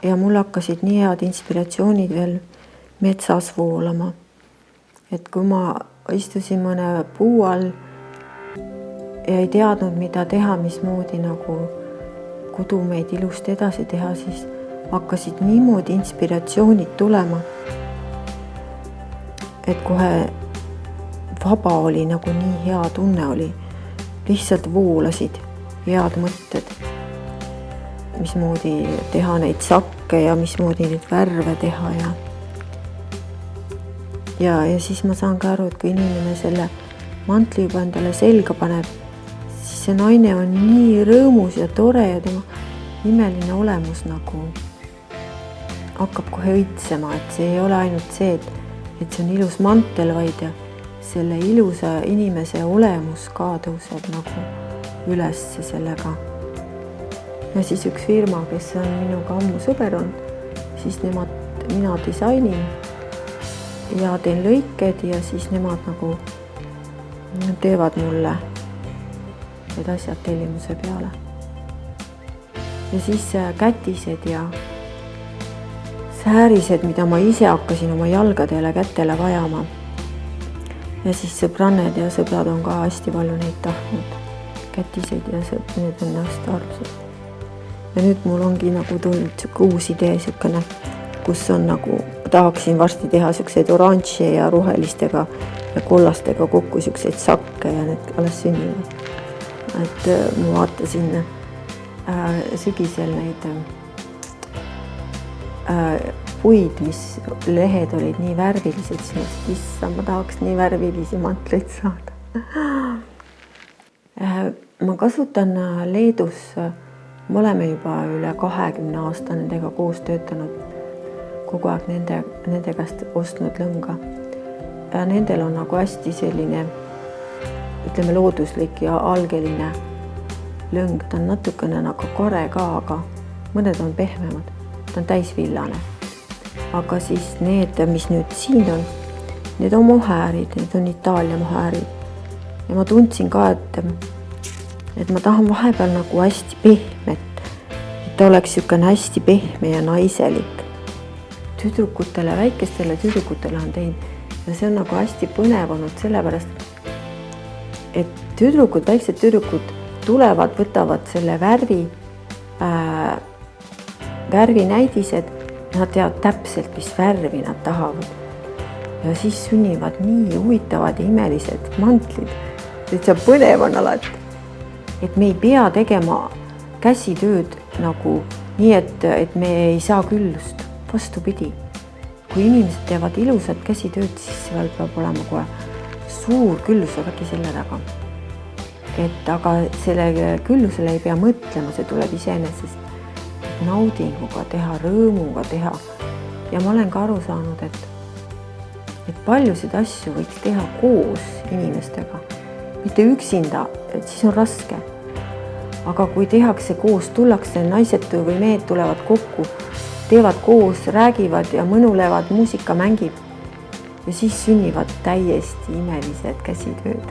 ja mul hakkasid nii head inspiratsioonid veel metsas voolama. Et kui ma istusin mõne puu all ja ei teadnud, mida teha, mismoodi nagu kudumeid ilusti edasi teha, siis hakkasid niimoodi inspiratsioonid tulema, et kohe vaba oli, nagu nii hea tunne oli. Lihtsalt voolasid head mõtted, mismoodi teha neid sakke ja mismoodi neid värve teha. Ja siis ma saan ka aru, et kui inimene selle mantli juba endale selga paneb, siis see naine on nii rõõmus ja tore ja tema imeline olemus nagu hakkab kohe õitsema, et see ei ole ainult see, et see on ilus mantel, vaid ja selle ilusa inimese olemus ka tõuseb nagu üles sellega. Ja siis üks firma, kes on minuga ammu sõber on, siis mina disainin ja teen lõiked ja siis nemad nagu teevad mulle need asjad tellimuse peale. Ja siis kätised ja säärised, mida ma ise hakkasin oma jalgadele, kätele vajama. Ja siis sõbranned ja sõbrad on ka hästi palju neid tahtnud. Kätised ja need on hästi arvsed. Ja nüüd mul ongi nagu tulnud uus idee, kus on nagu, tahaksin varsti teha selliseid oranži ja rohelistega ja kollastega kokku selliseid sakke ja need alles sünnivad. Et ma vaatasin sügisel neid puid, mis lehed olid nii värvilised, siis ma tahaks nii värvilisi mantleid saada. Ma kasutan Leedus, me oleme juba üle 20 aasta nendega koos töötanud, kogu aeg nende käest ostnud lõnga. Nendel on nagu hästi selline, ütleme, looduslik ja algeline lõng. Ta on natukene nagu kare ka, aga mõned on pehmemad. Ta on täisvillane. Aga siis need, mis nüüd siin on, need on mohäärid, need on Itaalia mohäärid. Ja ma tundsin ka, et ma tahan vahepeal nagu hästi pehmet, et ta oleks niisugune hästi pehme ja naiselik. Tüdrukutele, väikestele tüdrukutele on teinud ja see on nagu hästi põnev olnud sellepärast, et väiksed tüdrukud tulevad, võtavad selle värvinäidised, nad teavad täpselt, mis värvi nad tahavad. Ja siis sünnivad nii huvitavad ja imelised mantlid, et see põnev on alati. Et me ei pea tegema käsitööd nagu nii, et me ei saa küllust. Vastupidi, kui inimesed teevad ilusat käsitööd, siis seal peab olema kohe suur küllusevägi selle taga. Aga selle küllusele ei pea mõtlema, see tuleb iseenesest naudinguga teha, rõõmuga teha. Ja ma olen ka aru saanud, et paljusid asju võiks teha koos inimestega, mitte üksinda, et siis on raske. Aga kui tehakse koos, tullakse, naised või mehed tulevad kokku, teevad koos, räägivad ja mõnulevad, muusika mängib ja siis sünnivad täiesti imelised käsitööd.